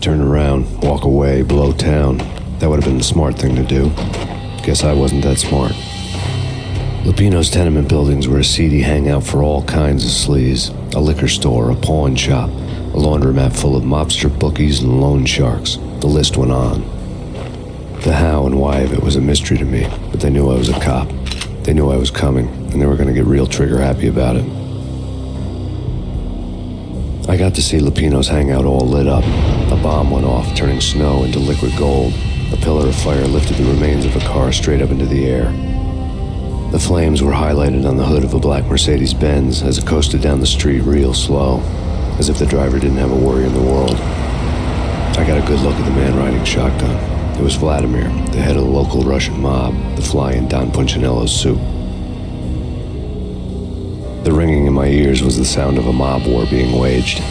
Turn around, walk away, blow town. That would have been the smart thing to do. Guess I wasn't that smart. Lupino's tenement buildings were a seedy hangout for all kinds of sleaze. A liquor store, a pawn shop, a laundromat full of mobster bookies and loan sharks. The list went on. The how and why of it was a mystery to me, but they knew I was a cop. They knew I was coming, and they were going to get real trigger-happy about it. I got to see Lupino's hangout all lit up. A bomb went off, turning snow into liquid gold. A pillar of fire lifted the remains of a car straight up into the air. The flames were highlighted on the hood of a black Mercedes-Benz as it coasted down the street real slow, as if the driver didn't have a worry in the world. I got a good look at the man riding shotgun. It was Vladimir, the head of the local Russian mob, the fly in Don Punchinello's soup. The ringing in my ears was the sound of a mob war being waged.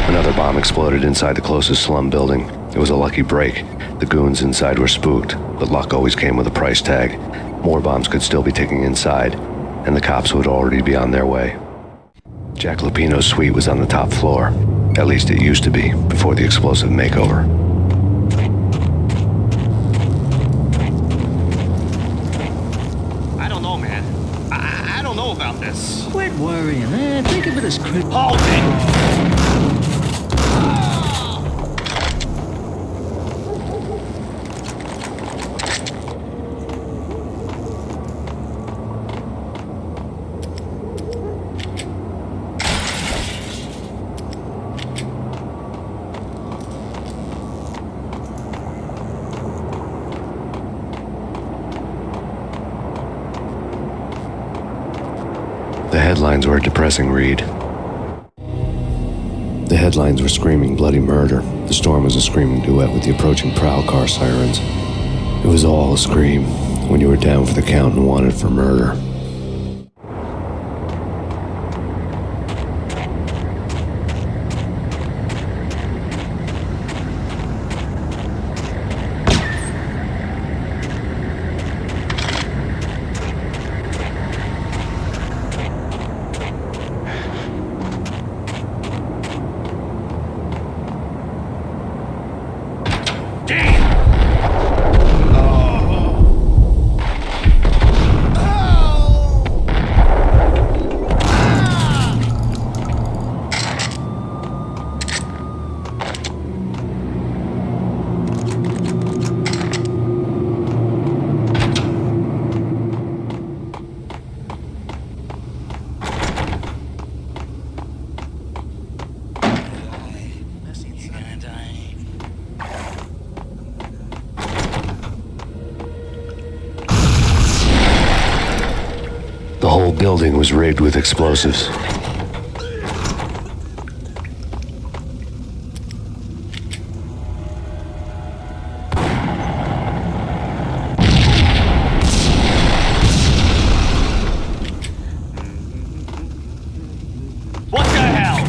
Another bomb exploded inside the closest slum building. It was a lucky break. The goons inside were spooked, but luck always came with a price tag. More bombs could still be ticking inside, and the cops would already be on their way. Jack Lupino's suite was on the top floor. At least it used to be, before the explosive makeover. I don't know, man. I don't know about this. Quit worrying, man. Think of it as quick. Hold it! The headlines were a depressing read. The headlines were screaming bloody murder. The storm was a screaming duet with the approaching prowl car sirens. It was all a scream when you were down for the count and wanted for murder. The whole building was rigged with explosives. What the hell?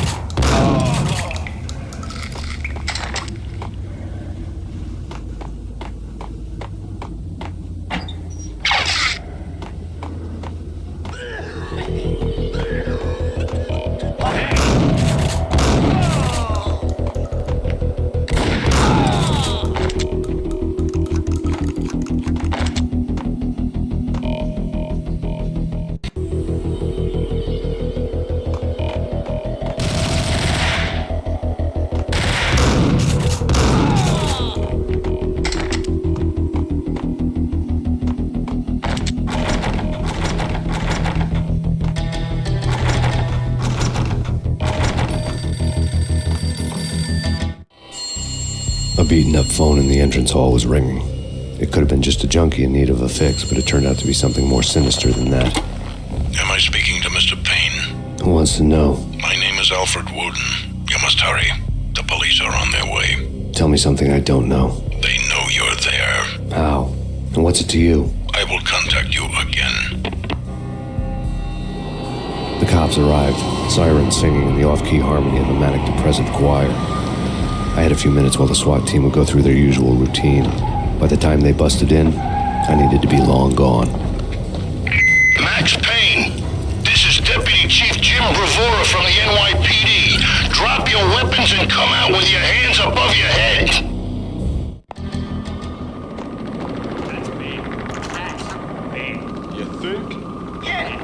A beaten-up phone in the entrance hall was ringing. It could have been just a junkie in need of a fix, but it turned out to be something more sinister than that. Am I speaking to Mr. Payne? Who wants to know? My name is Alfred Woden. must hurry. The police are on their way. Tell me something I don't know. They know you're there. How? And what's it to you? I will contact you again. The cops arrived, sirens singing in the off-key harmony of a manic-depressive choir. I had a few minutes while the SWAT team would go through their usual routine. By the time they busted in, I needed to be long gone. Max Payne, this is Deputy Chief Jim Bravura from the NYPD. Drop your weapons and come out with your hands above your head. That's me. Max Payne. You think? Yeah.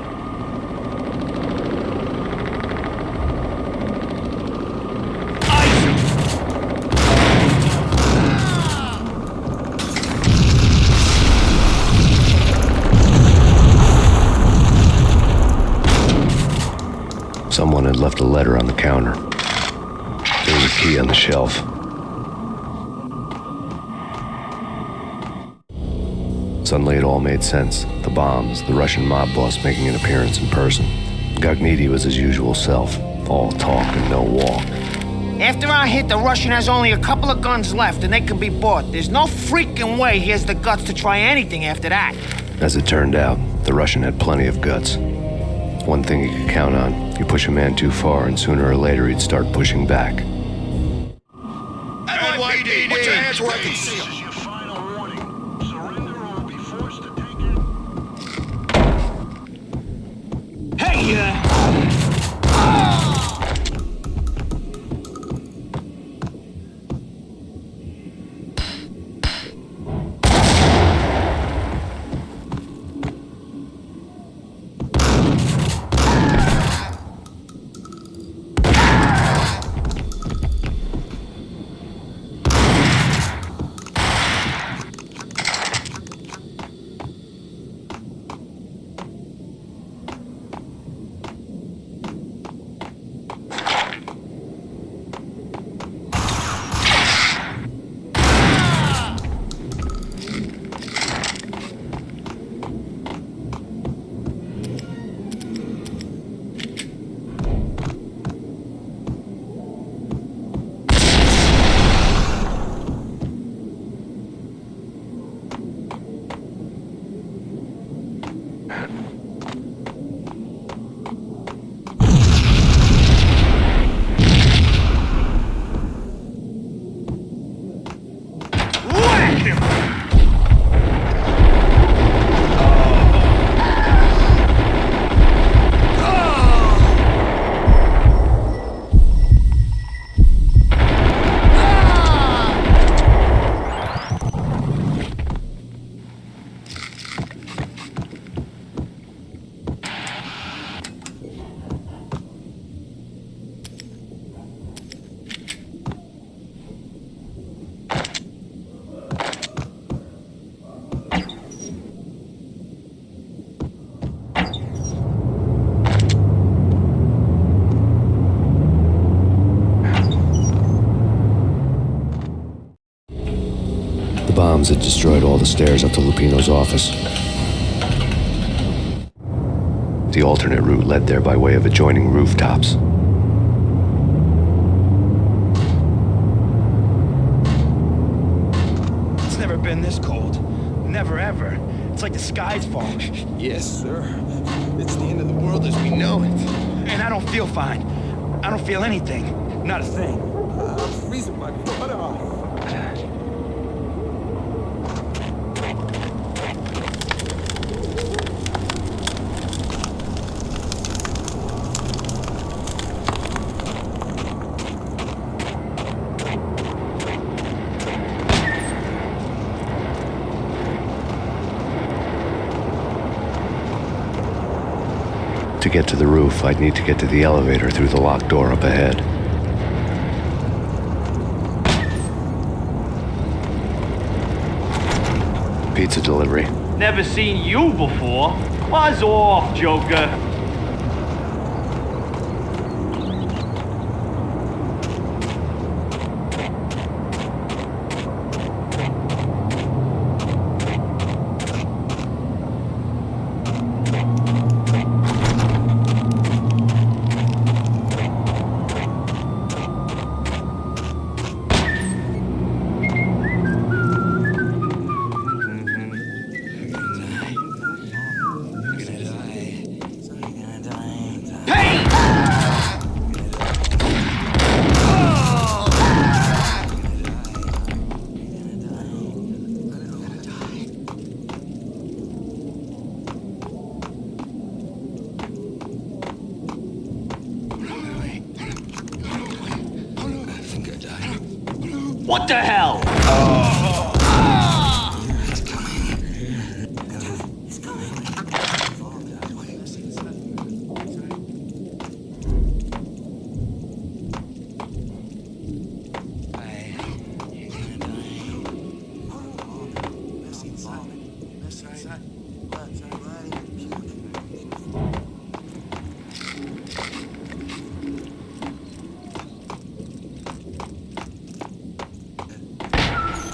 Someone had left a letter on the counter. There was a key on the shelf. Suddenly it all made sense. The bombs, the Russian mob boss making an appearance in person. Gagniti was his usual self, all talk and no walk. After our hit, the Russian has only a couple of guns left and they can be bought. There's no freaking way he has the guts to try anything after that. As it turned out, the Russian had plenty of guts. One thing you could count on, you push a man too far and sooner or later he'd start pushing back. NYPD, put your hands where I can see them. This is your final warning. Surrender or we'll be forced to take it. Hey, Bombs had destroyed all the stairs up to Lupino's office. The alternate route led there by way of adjoining rooftops. It's never been this cold. Never ever. It's like the sky's falling. Yes, sir. It's the end of the world as we know it. And I don't feel fine. I don't feel anything. Not a thing. I'm freezing my butt off. To get to the roof, I'd need to get to the elevator through the locked door up ahead. Pizza delivery. Never seen you before. Buzz off, Joker. What the hell?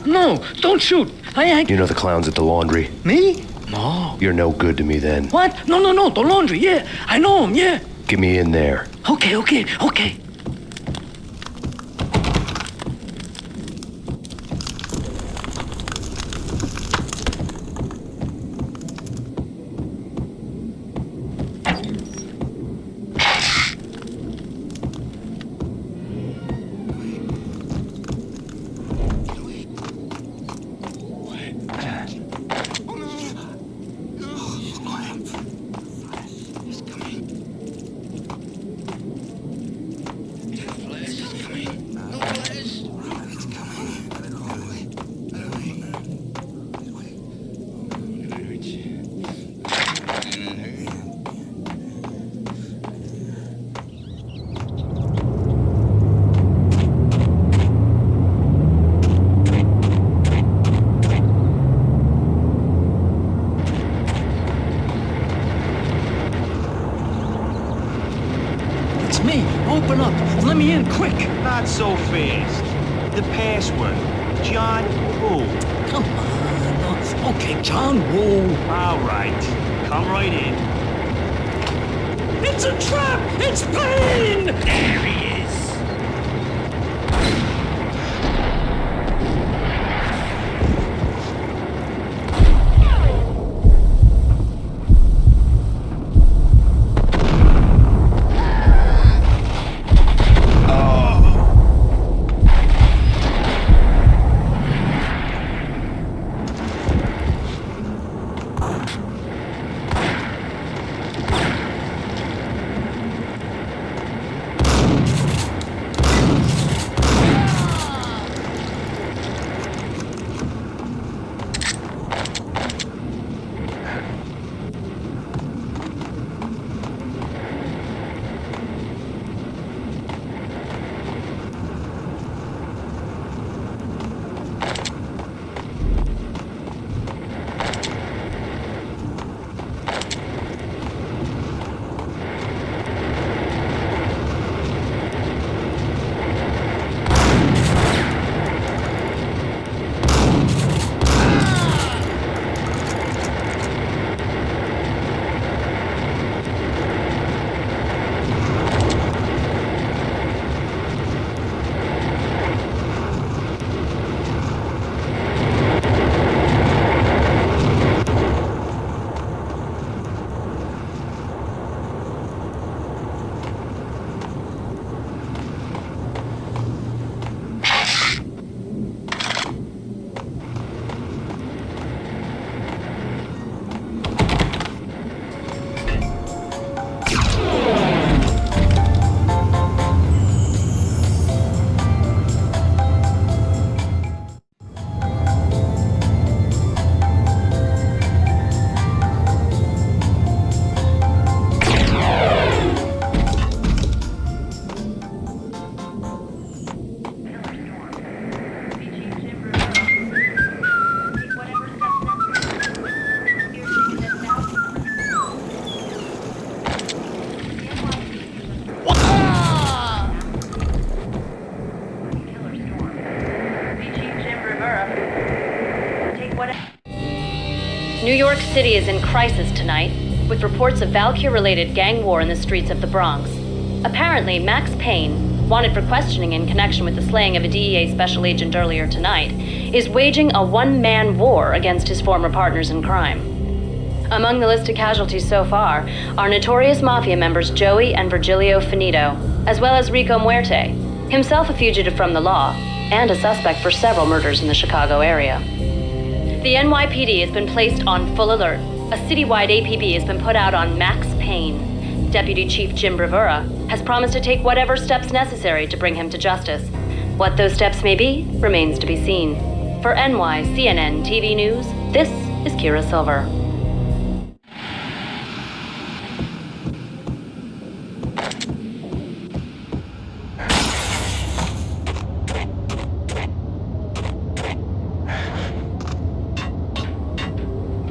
No, don't shoot. You know the clowns at the laundry? Me? No. You're no good to me then. What? No, the laundry, yeah. I know him, yeah. Get me in there. Okay. It's me. Open up. Let me in, quick. Not so fast. The password. John Woo. Come on. Okay, John Woo. All right. Come right in. It's a trap! It's Payne! There he is. New York City is in crisis tonight, with reports of Valkyr-related gang war in the streets of the Bronx. Apparently, Max Payne, wanted for questioning in connection with the slaying of a DEA special agent earlier tonight, is waging a one-man war against his former partners in crime. Among the list of casualties so far are notorious mafia members Joey and Virgilio Finito, as well as Rico Muerte, himself a fugitive from the law, and a suspect for several murders in the Chicago area. The NYPD has been placed on full alert. A citywide APB has been put out on Max Payne. Deputy Chief Jim Bravura has promised to take whatever steps necessary to bring him to justice. What those steps may be remains to be seen. For NYCNN TV News, this is Kira Silver.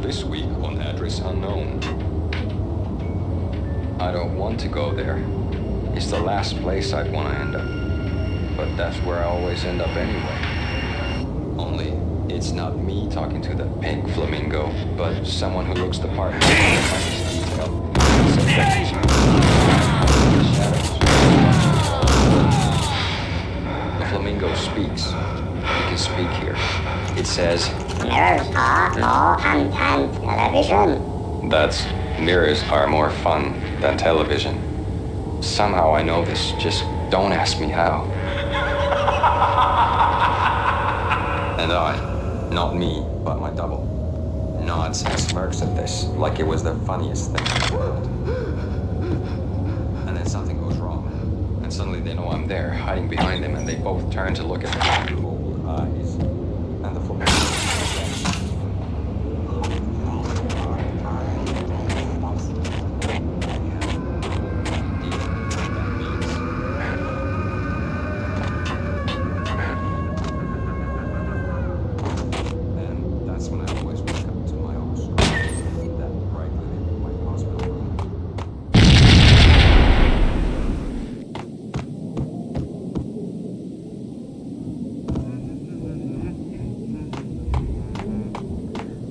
This week on Address Unknown. I don't want to go there. It's the last place I'd want to end up. But that's where I always end up anyway. Only, it's not me talking to the pink flamingo, but someone who looks the part. The flamingo speaks. You can speak here. It says, Mirrors are more fun than television. that's, mirrors are more fun than television. Somehow I know this, just don't ask me how. And I, not me, but my double, nods and smirks at this like it was the funniest thing in the world. And then something goes wrong, and suddenly they know I'm there, hiding behind them, and they both turn to look at me with old eyes. And the flamingo.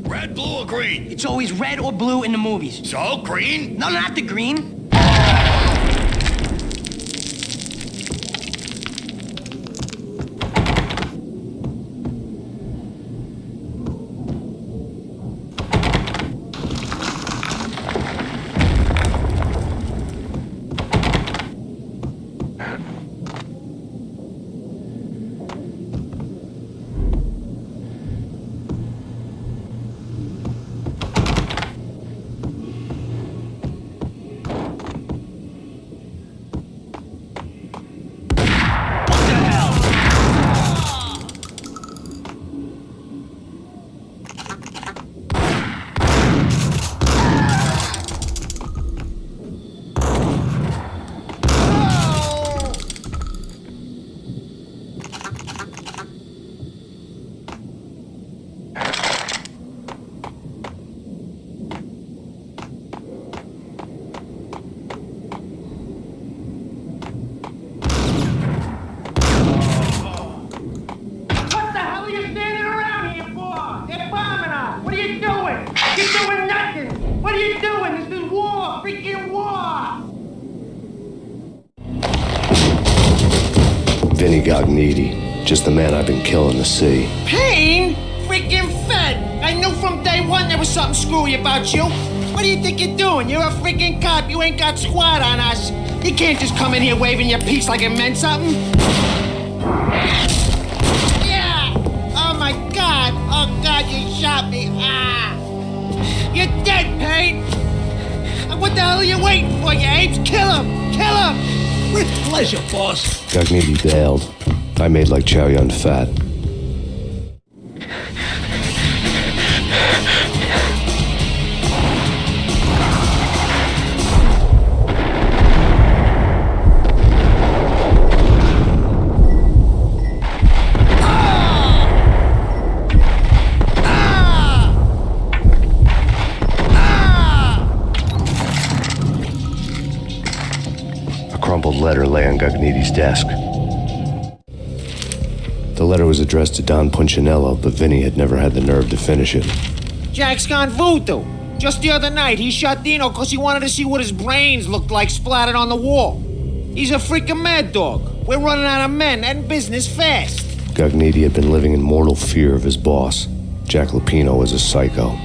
Red, blue, or green? It's always red or blue in the movies. So, green? No, not the green. Vinny Gognitti, just the man I've been killing to see. Payne? Freaking Fed! I knew from day one there was something screwy about you. What do you think you're doing? You're a freaking cop. You ain't got squad on us. You can't just come in here waving your piece like it meant something. Yeah! Oh my God! Oh God, you shot me! Ah! You're dead, Payne! What the hell are you waiting for, you apes? Kill him! Kill him! With pleasure, boss. Gognitti bailed. I made like Chow Yun Fat. Crumpled letter lay on Gognitti's desk. The letter was addressed to Don Punchinello, but Vinny had never had the nerve to finish it. Jack's gone voodoo. Just the other night, he shot Dino because he wanted to see what his brains looked like splattered on the wall. He's a freaking mad dog. We're running out of men and business fast. Gognitti had been living in mortal fear of his boss. Jack Lupino was a psycho.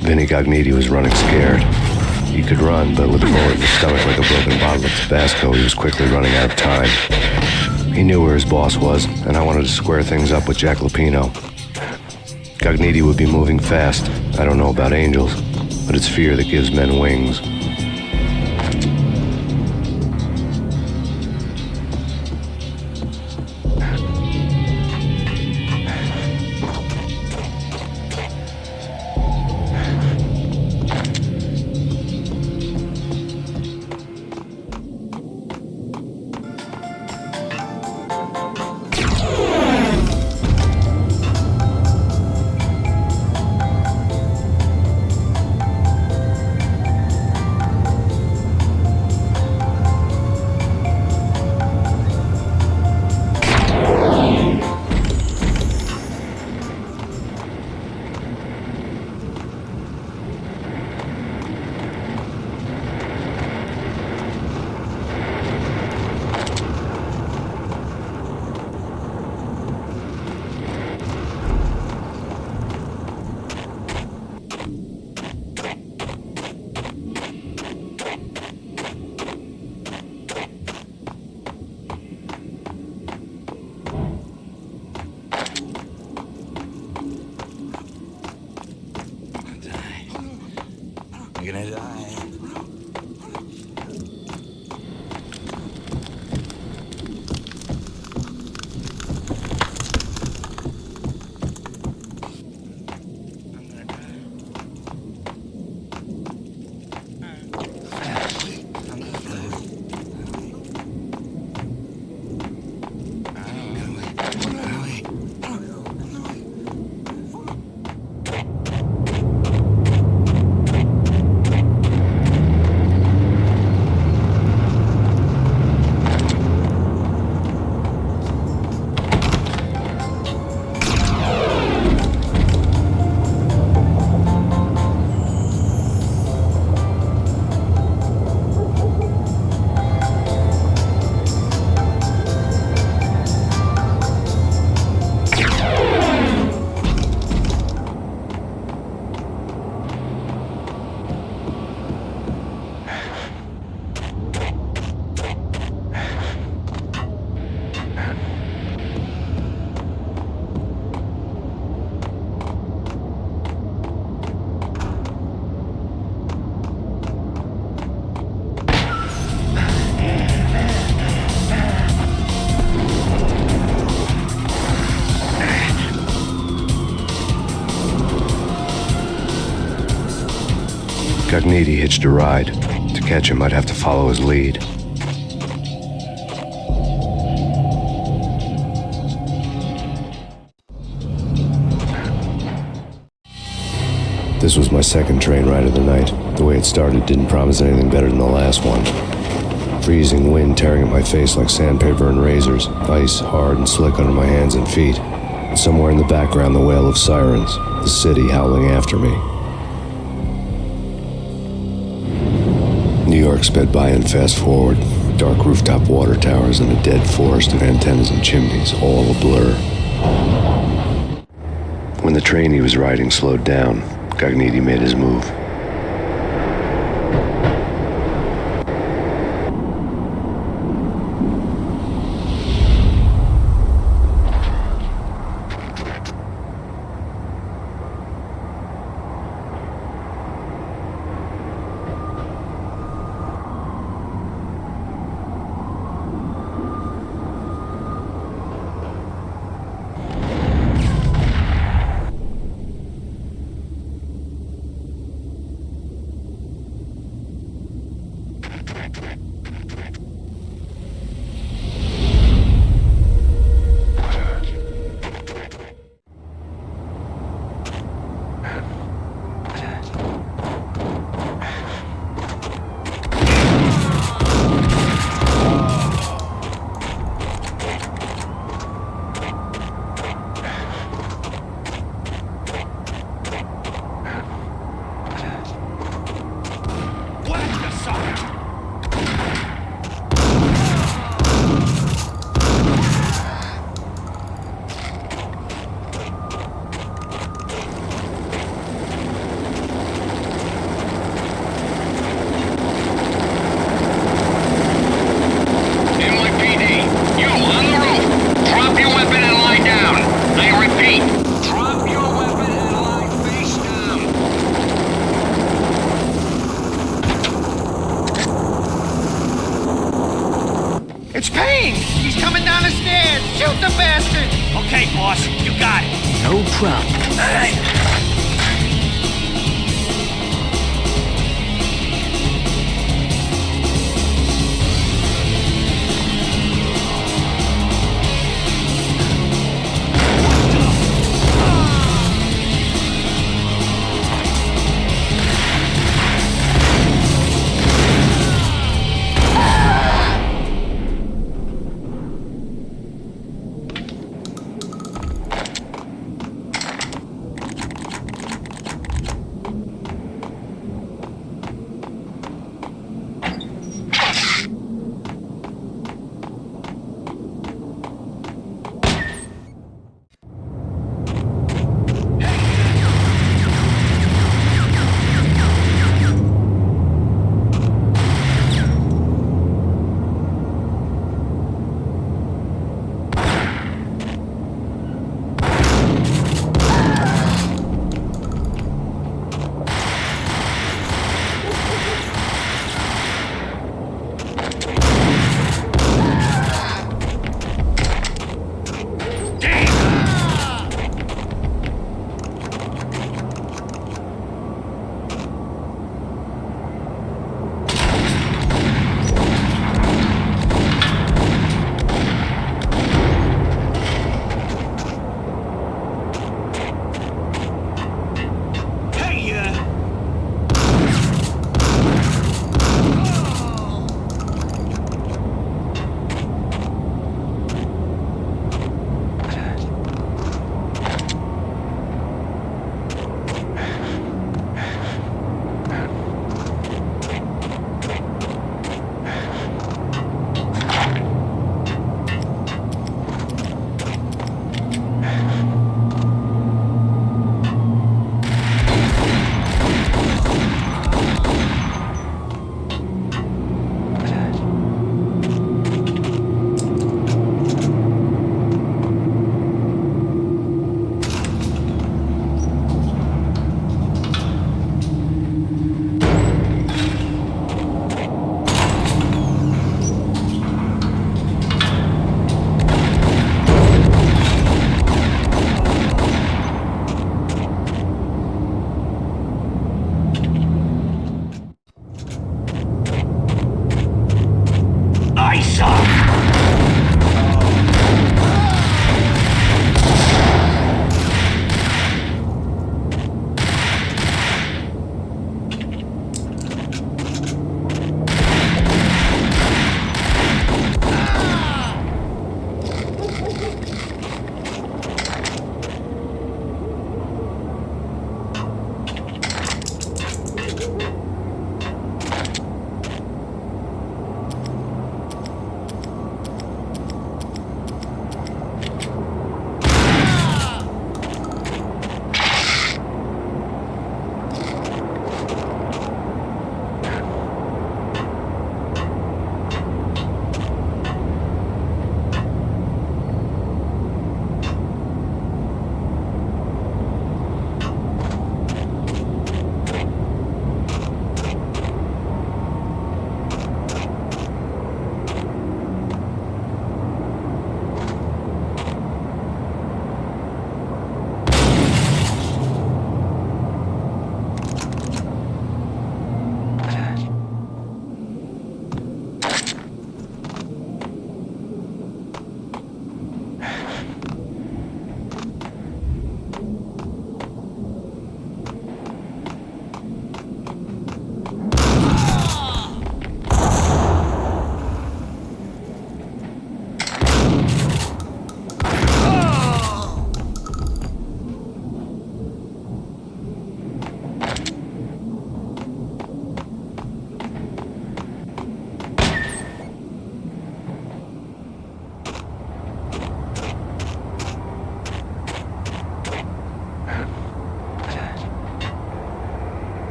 Vinny Gognitti was running scared. He could run, but with a bullet in his stomach like a broken bottle of Tabasco, he was quickly running out of time. He knew where his boss was, and I wanted to square things up with Jack Lupino. Cogniti would be moving fast. I don't know about angels, but it's fear that gives men wings. I'm gonna die. Cogniti hitched a ride. To catch him, I'd have to follow his lead. This was my second train ride of the night. The way it started didn't promise anything better than the last one. Freezing wind tearing at my face like sandpaper and razors, ice hard and slick under my hands and feet. And somewhere in the background, the wail of sirens, the city howling after me. New York sped by and fast forward. Dark rooftop water towers and a dead forest of antennas and chimneys, all a blur. When the train he was riding slowed down, Cogniti made his move. crap.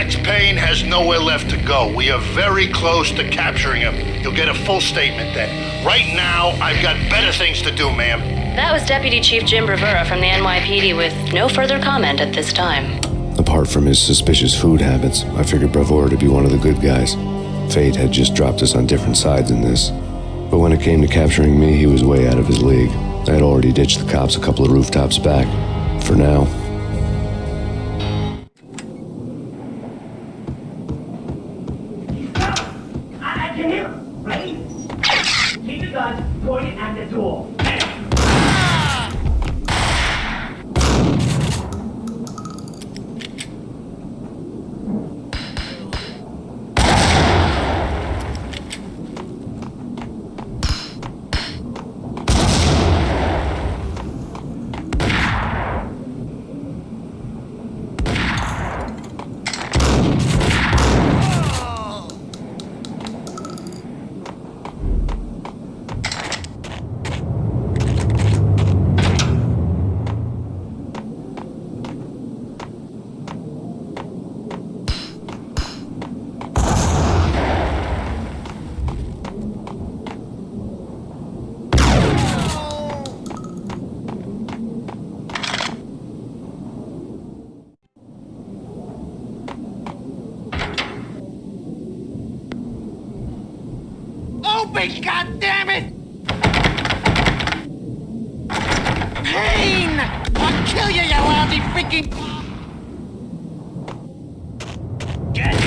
Max Payne has nowhere left to go. We are very close to capturing him. You'll get a full statement then. Right now, I've got better things to do, ma'am. That was Deputy Chief Jim Rivera from the NYPD with no further comment at this time. Apart from his suspicious food habits, I figured Bravura to be one of the good guys. Fate had just dropped us on different sides in this. But when it came to capturing me, he was way out of his league. I had already ditched the cops a couple of rooftops back. For now. I can hear him. Ready? Keep the gun pointed at the door. Open, goddammit! Payne! I'll kill you, you lousy freaking... Get it!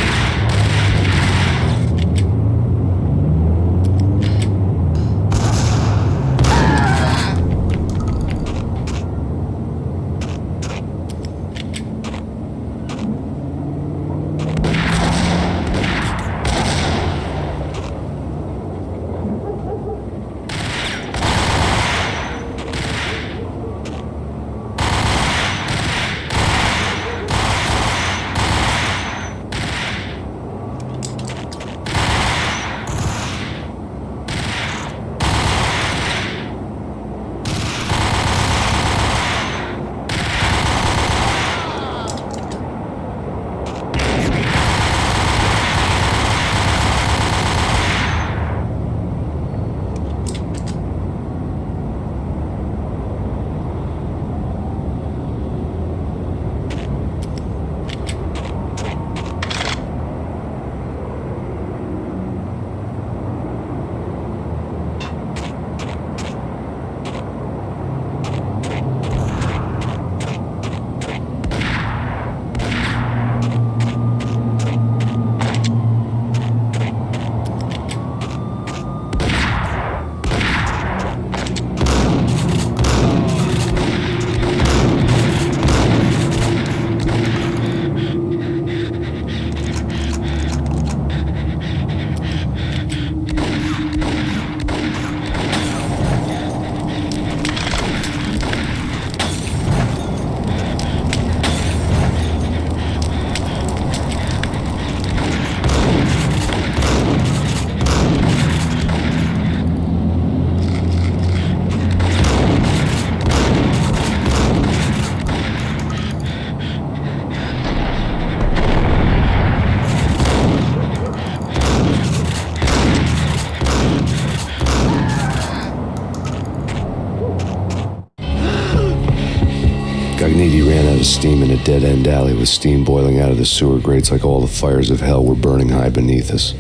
Cogniti ran out of steam in a dead-end alley with steam boiling out of the sewer grates like all the fires of hell were burning high beneath us.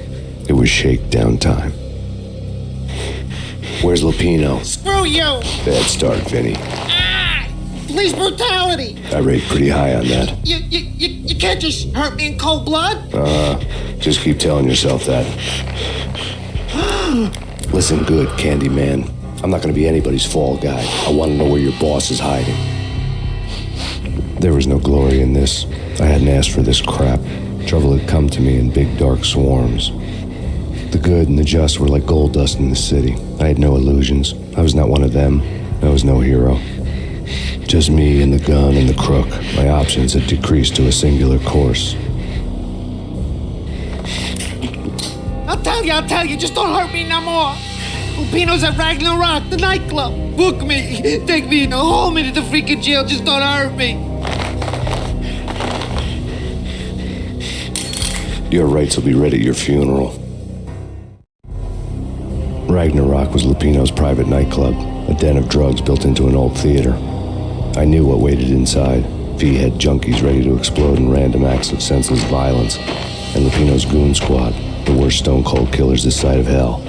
It was shakedown time. Where's Lupino? Screw you! Bad start, Vinny. Ah! Police brutality! I rate pretty high on that. You can't just hurt me in cold blood? Just keep telling yourself that. Listen good, Candyman. I'm not gonna be anybody's fall guy. I want to know where your boss is hiding. There was no glory in this. I hadn't asked for this crap. Trouble had come to me in big dark swarms. The good and the just were like gold dust in the city. I had no illusions. I was not one of them. I was no hero. Just me and the gun and the crook. My options had decreased to a singular course. I'll tell you, just don't hurt me no more. Lupino's at Ragnarok, the nightclub. Book me, take me, haul me to the freaking jail, just don't hurt me. Your rights will be read at your funeral. Ragnarok was Lupino's private nightclub, a den of drugs built into an old theater. I knew what waited inside. V-head junkies ready to explode in random acts of senseless violence, and Lupino's goon squad, the worst stone-cold killers this side of hell.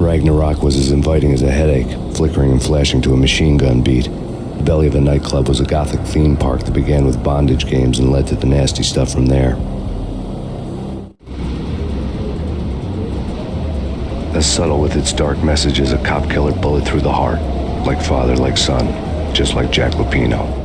Ragnarok was as inviting as a headache, flickering and flashing to a machine gun beat. The belly of a nightclub was a gothic theme park that began with bondage games and led to the nasty stuff from there. As subtle with its dark message as a cop killer bullet through the heart. Like father, like son, just like Jack Lupino.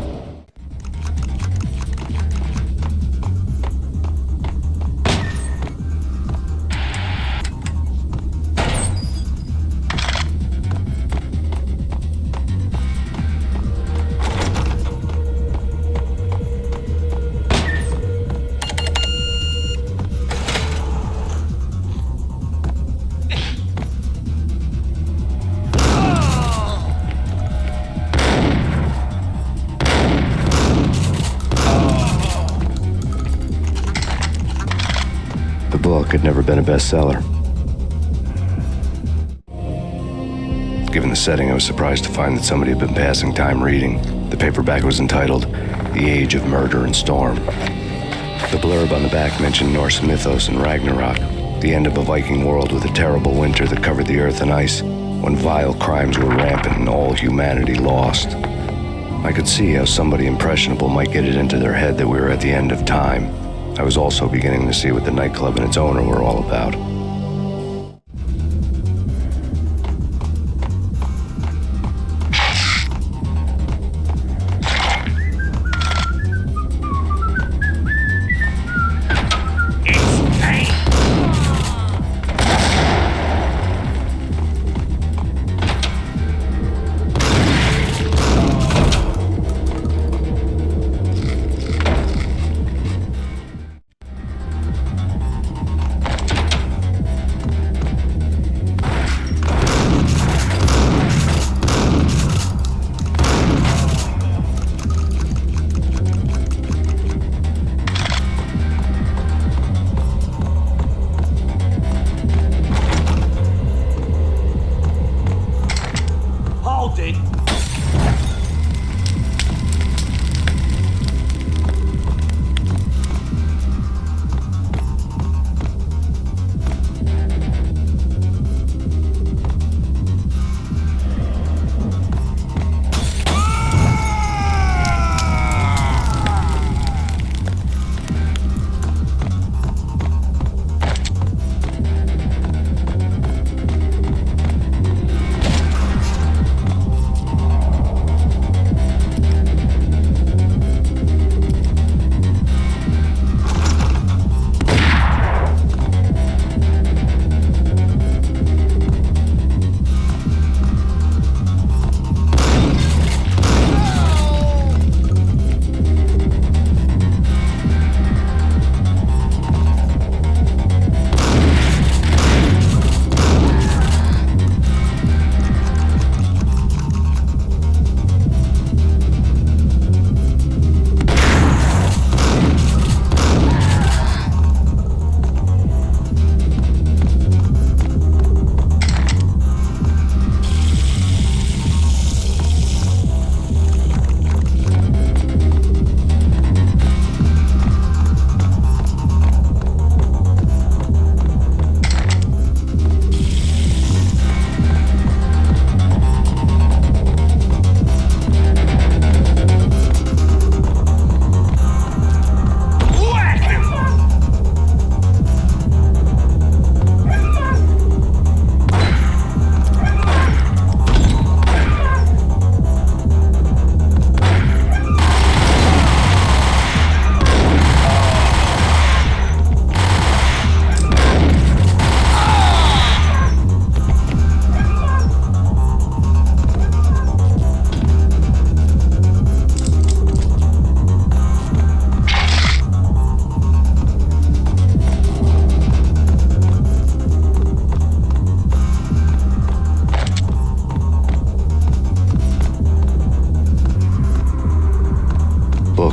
Had never been a bestseller. Given the setting, I was surprised to find that somebody had been passing time reading. The paperback was entitled The Age of Murder and Storm. The blurb on the back mentioned Norse mythos and Ragnarok, the end of a Viking world with a terrible winter that covered the earth in ice, when vile crimes were rampant and all humanity lost. I could see how somebody impressionable might get it into their head that we were at the end of time. I was also beginning to see what the nightclub and its owner were all about.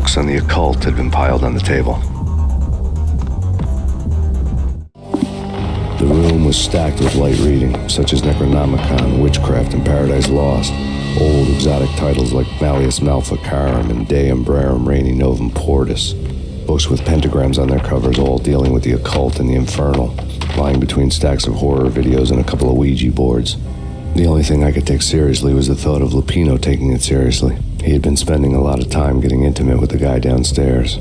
books on the occult had been piled on the table. The room was stacked with light reading, such as Necronomicon, Witchcraft, and Paradise Lost. Old exotic titles like Malleus Maleficarum and De Umbrarum Reini Novum Portus. Books with pentagrams on their covers, all dealing with the occult and the infernal. lying between stacks of horror videos and a couple of Ouija boards. The only thing I could take seriously was the thought of Lupino taking it seriously. He had been spending a lot of time getting intimate with the guy downstairs.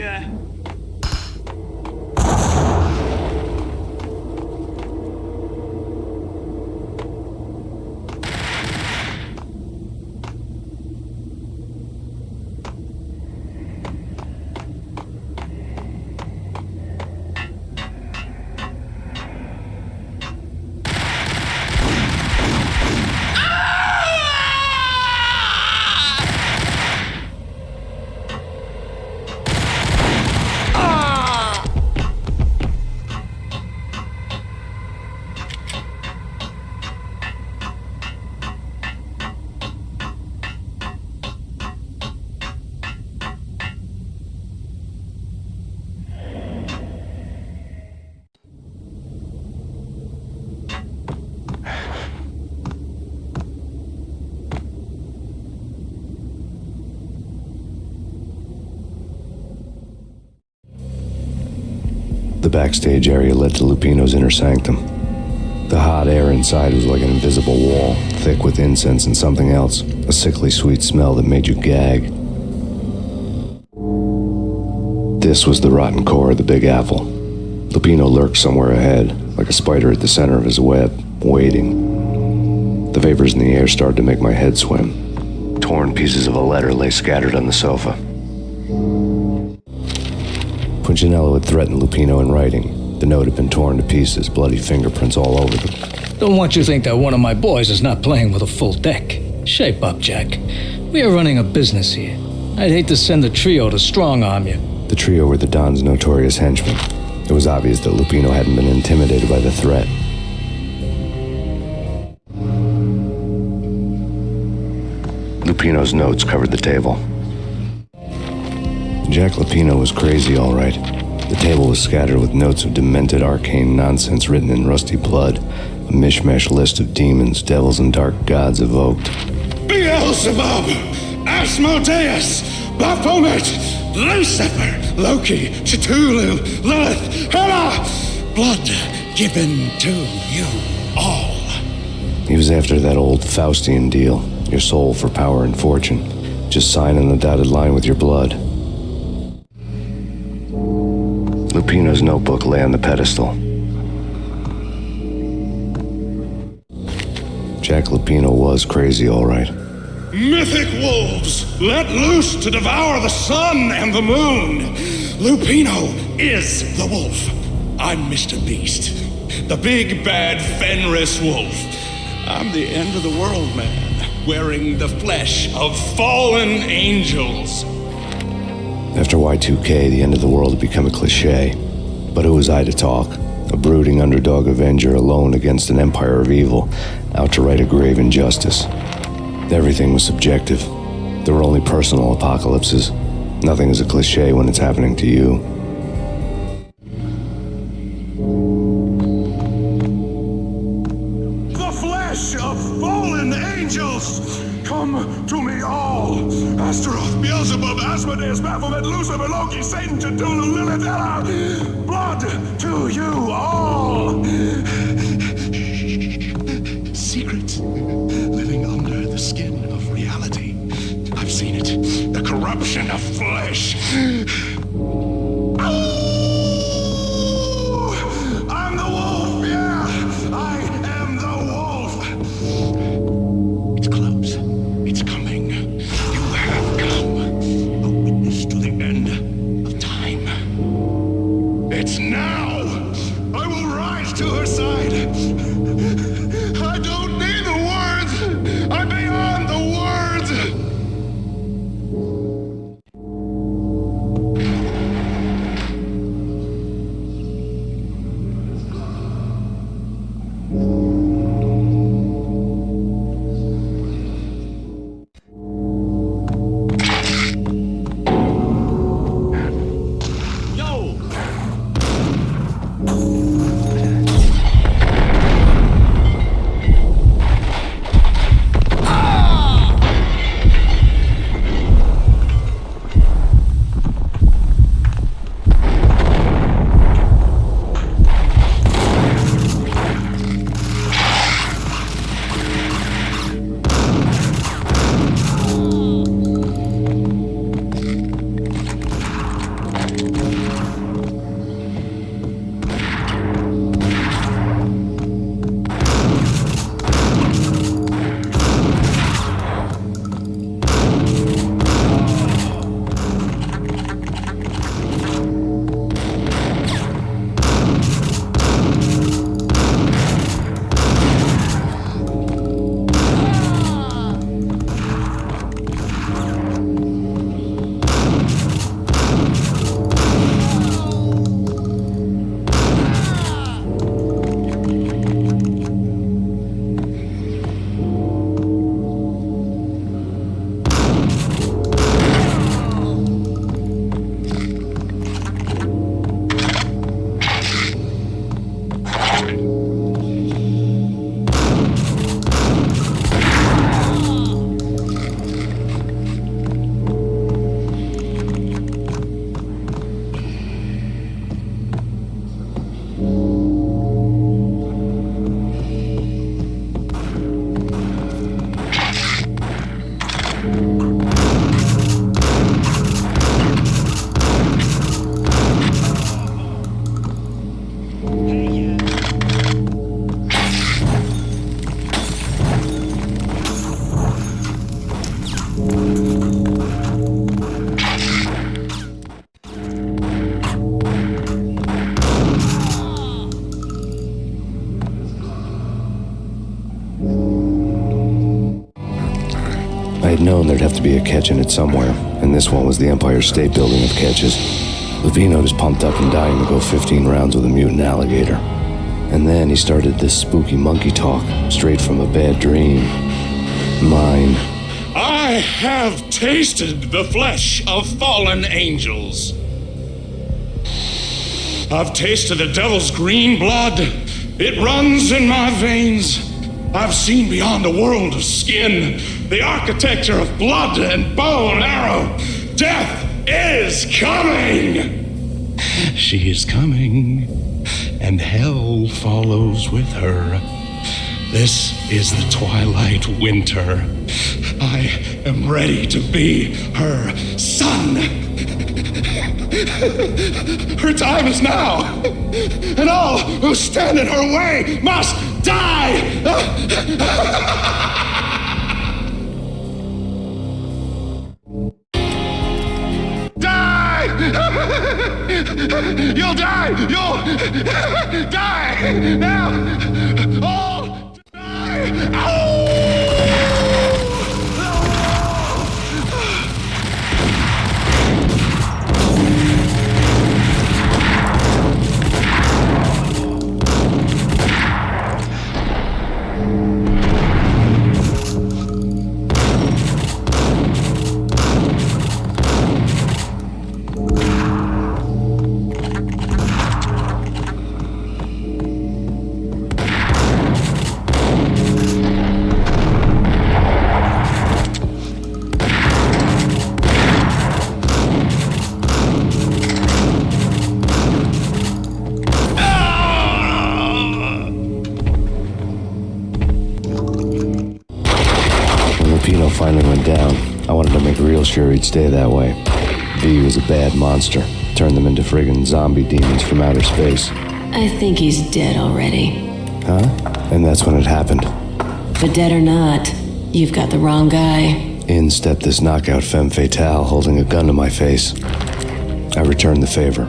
Yeah. The backstage area led to Lupino's inner sanctum. The hot air inside was like an invisible wall, thick with incense and something else, a sickly sweet smell that made you gag. This was the rotten core of the Big Apple. Lupino lurked somewhere ahead, like a spider at the center of his web, waiting. The vapors in the air started to make my head swim. Torn pieces of a letter lay scattered on the sofa. Punchinello had threatened Lupino in writing. The note had been torn to pieces, bloody fingerprints all over them. Don't want you to think that one of my boys is not playing with a full deck. Shape up, Jack. We are running a business here. I'd hate to send the trio to strong-arm you. The trio were the Don's notorious henchmen. It was obvious that Lupino hadn't been intimidated by the threat. Lupino's notes covered the table. Jack Lupino was crazy, all right. The table was scattered with notes of demented arcane nonsense written in rusty blood, a mishmash list of demons, devils, and dark gods evoked. Beelzebub, Asmodeus, Baphomet, Lucifer, Loki, Cthulhu, Lilith, Hela, blood given to you all. He was after that old Faustian deal, your soul for power and fortune. Just sign on the dotted line with your blood. Lupino's notebook lay on the pedestal. Jack Lupino was crazy, all right. Mythic wolves, let loose to devour the sun and the moon. Lupino is the wolf. I'm Mr. Beast, the big bad Fenris wolf. I'm the end of the world man, wearing the flesh of fallen angels. After Y2K, the end of the world had become a cliche. But who was I to talk? A brooding underdog avenger alone against an empire of evil, out to right a grave injustice. Everything was subjective. There were only personal apocalypses. Nothing is a cliche when it's happening to you. The flesh of fallen angels, come to me all. Astaroth, Beelzebub, Asmodeus, Baphomet, Lucifer, Loki, Satan, Cthulhu, Lilith, Hela. Blood to you all. Secret, living under the skin of reality. I've seen it, the corruption of flesh. I'm the wolf, yeah, I am the wolf. It's close, it's coming. You have come, a witness to the end of time. It's now. I will rise to her side. I don't need the words. I'm beyond the words. had known there'd have to be a catch in it somewhere, and this one was the Empire State Building of catches. Lupino was pumped up and dying to go 15 rounds with a mutant alligator. And then he started this spooky monkey talk, straight from a bad dream. Mine. I have tasted the flesh of fallen angels. I've tasted the devil's green blood. It runs in my veins. I've seen beyond a world of skin, the architecture of blood and bow and arrow. Death is coming! She is coming, and hell follows with her. This is the twilight winter. I am ready to be her son. Her time is now, and all who stand in her way must die! Die! You'll die! You'll die! Now! All die! Ow! Finally went down. I wanted to make real sure he'd stay that way. V was a bad monster. Turned them into friggin' zombie demons from outer space. I think he's dead already. Huh? And that's when it happened. But dead or not, you've got the wrong guy. In stepped this knockout femme fatale holding a gun to my face. I returned the favor.